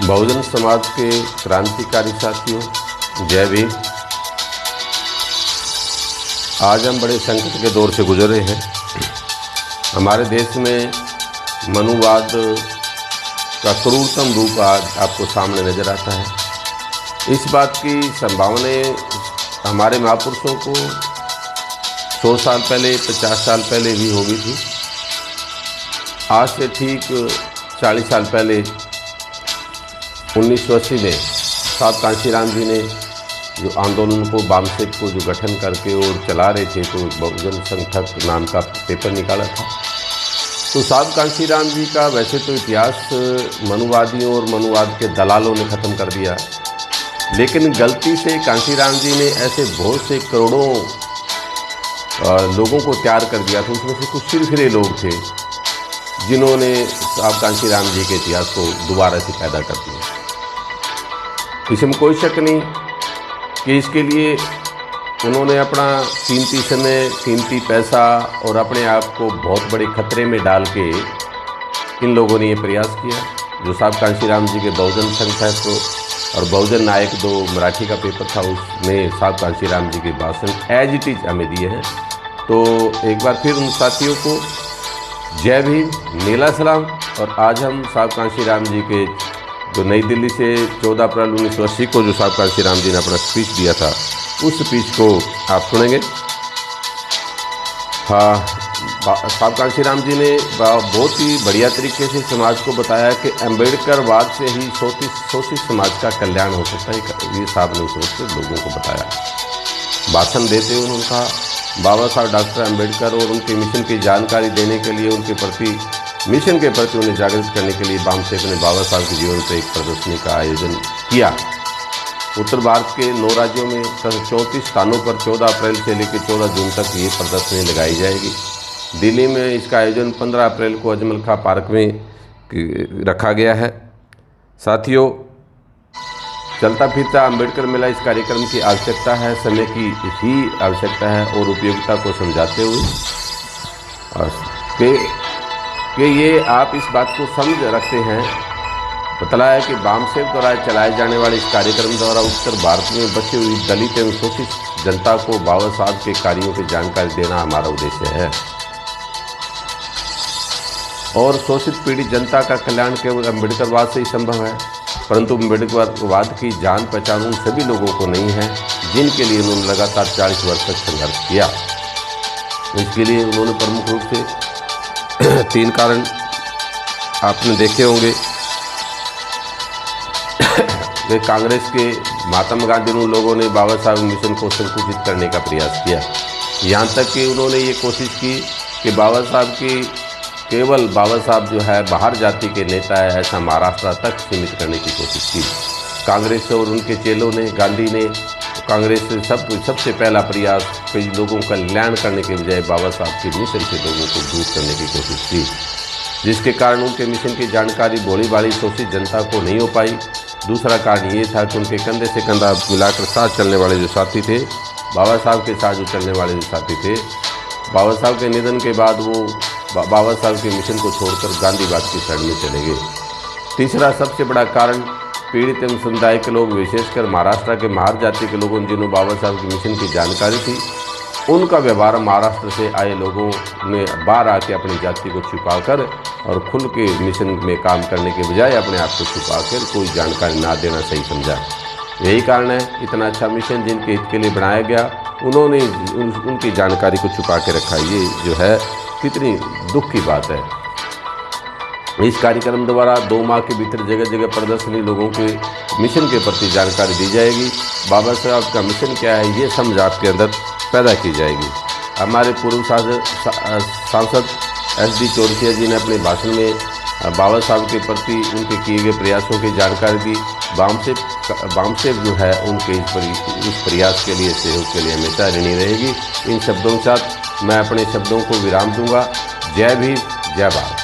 बहुजन समाज के क्रांतिकारी साथियों, जय भीम। आज हम बड़े संकट के दौर से गुजर रहे हैं। हमारे देश में मनुवाद का क्रूरतम रूप आज आपको सामने नजर आता है। इस बात की संभावनाएं हमारे महापुरुषों को 100 साल पहले, 50 साल पहले भी हो गई थी। आज से ठीक 40 साल पहले 1980 में साहब कांशीराम जी ने जो आंदोलन को, बामसेक को जो गठन करके और चला रहे थे, तो बहुजन संघटक नाम का पेपर निकाला था। तो साहब कांशीराम जी का वैसे तो इतिहास मनुवादियों और मनुवाद के दलालों ने ख़त्म कर दिया, लेकिन गलती से कांशीराम जी ने ऐसे बहुत से करोड़ों लोगों को तैयार कर दिया था। उसमें से कुछ सिरफिरे लोग थे जिन्होंने साहब कांशीराम जी के इतिहास को दोबारा से पैदा कर दिया। इसमें कोई शक नहीं कि इसके लिए उन्होंने अपना कीमती समय, कीमती पैसा और अपने आप को बहुत बड़े खतरे में डाल के इन लोगों ने ये प्रयास किया। जो साहब कांशीराम जी के बहुजन संघटक और बहुजन नायक दो मराठी का पेपर था, उसमें साहब कांशीराम जी के भाषण एज इट इज हमें दिए हैं। तो एक बार फिर उन साथियों को जय भीम, नीला सलाम। और आज हम साहब कांशीराम जी के जो नई दिल्ली से 14 अप्रैल 1980 को जो साहब कांशीराम जी ने अपना स्पीच दिया था, उस स्पीच को आप सुनेंगे। हाँ, साहब कांशीराम जी ने बहुत ही बढ़िया तरीके से समाज को बताया कि अम्बेडकरवाद से ही शोषित समाज का कल्याण हो सकता है। ये साहब ने सोच के लोगों को बताया। भाषण देते हुए उन्होंने कहा, बाबा साहब डॉक्टर अम्बेडकर और उनके मिशन की जानकारी देने के लिए, उनके प्रति मिशन के प्रति उन्हें जागृत करने के लिए बामसेक ने बाबा साहब के जीवन पर एक प्रदर्शनी का आयोजन किया। उत्तर भारत के 9 राज्यों में 34 स्थानों पर 14 अप्रैल से लेकर 14 जून तक ये प्रदर्शनी लगाई जाएगी। दिल्ली में इसका आयोजन 15 अप्रैल को अजमल खां पार्क में रखा गया है। साथियों, चलता फिरता अम्बेडकर मेला इस कार्यक्रम की आवश्यकता है, समय की ही आवश्यकता है और उपयोगिता को समझाते हुए कि ये आप इस बात को समझ रखते हैं, बतलाया कि बामसेक द्वारा चलाए जाने वाले इस कार्यक्रम द्वारा उत्तर भारत में बची हुई दलित एवं शोषित जनता को बाबा साहब के कार्यों की जानकारी देना हमारा उद्देश्य है। और शोषित पीड़ित जनता का कल्याण केवल अम्बेडकरवाद से ही संभव है, परंतु अम्बेडकरवाद की जान पहचान उन सभी लोगों को नहीं है जिनके लिए उन्होंने लगातार 40 वर्ष तक संघर्ष किया। इसके लिए उन्होंने प्रमुख रूप से 3 कारण आपने देखे होंगे। वे कांग्रेस के महात्मा गांधी उन लोगों ने बाबा साहब मिशन को संकुचित करने का प्रयास किया। यहाँ तक कि उन्होंने ये कोशिश की कि बाबा साहब जो है बाहर जाति के नेता है, ऐसा महाराष्ट्र तक सीमित करने की कोशिश की। कांग्रेस और उनके चेलों ने, गांधी ने, कांग्रेस से सबसे पहला प्रयास कई लोगों का कल्याण करने के बजाय बाबा साहब के मिशन से लोगों को दूर करने की कोशिश की, जिसके कारण उनके मिशन की जानकारी भोली भाली शोषित जनता को नहीं हो पाई। दूसरा कारण ये था कि उनके कंधे से कंधा मिलाकर साथ चलने वाले जो साथी थे, बाबा साहब के साथ जो चलने वाले जो साथी थे, बाबा साहब के निधन के बाद वो बाबा साहब के मिशन को छोड़कर गांधीवाद की साइड में चले गए। तीसरा सबसे बड़ा कारण पीड़ित एवं समुदाय के लोग, विशेषकर महाराष्ट्र के महार जाति के लोगों जिन्होंने बाबा साहब के मिशन की जानकारी थी, उनका व्यवहार महाराष्ट्र से आए लोगों ने बाहर आके अपनी जाति को छिपाकर और खुल के मिशन में काम करने के बजाय अपने आप को छिपाकर कोई जानकारी ना देना सही समझा। यही कारण है इतना अच्छा मिशन जिनके हित के लिए बनाया गया, उन्होंने उनकी जानकारी को छुपा के रखा। ये जो है कितनी दुख की बात है। इस कार्यक्रम द्वारा 2 माह के भीतर जगह जगह प्रदर्शनी लोगों के मिशन के प्रति जानकारी दी जाएगी। बाबा साहब का मिशन क्या है ये समझ आपके अंदर पैदा की जाएगी। हमारे पूर्व सांसद SD चौरसिया जी ने अपने भाषण में बाबा साहब के प्रति उनके किए गए प्रयासों की जानकारी दी। बामसेक जो है उनके इस प्रयास के लिए, सहयोग के लिए हमेशा ऋणी रहेगी। इन शब्दों के साथ मैं अपने शब्दों को विराम दूंगा। जय भीम, जय भारत।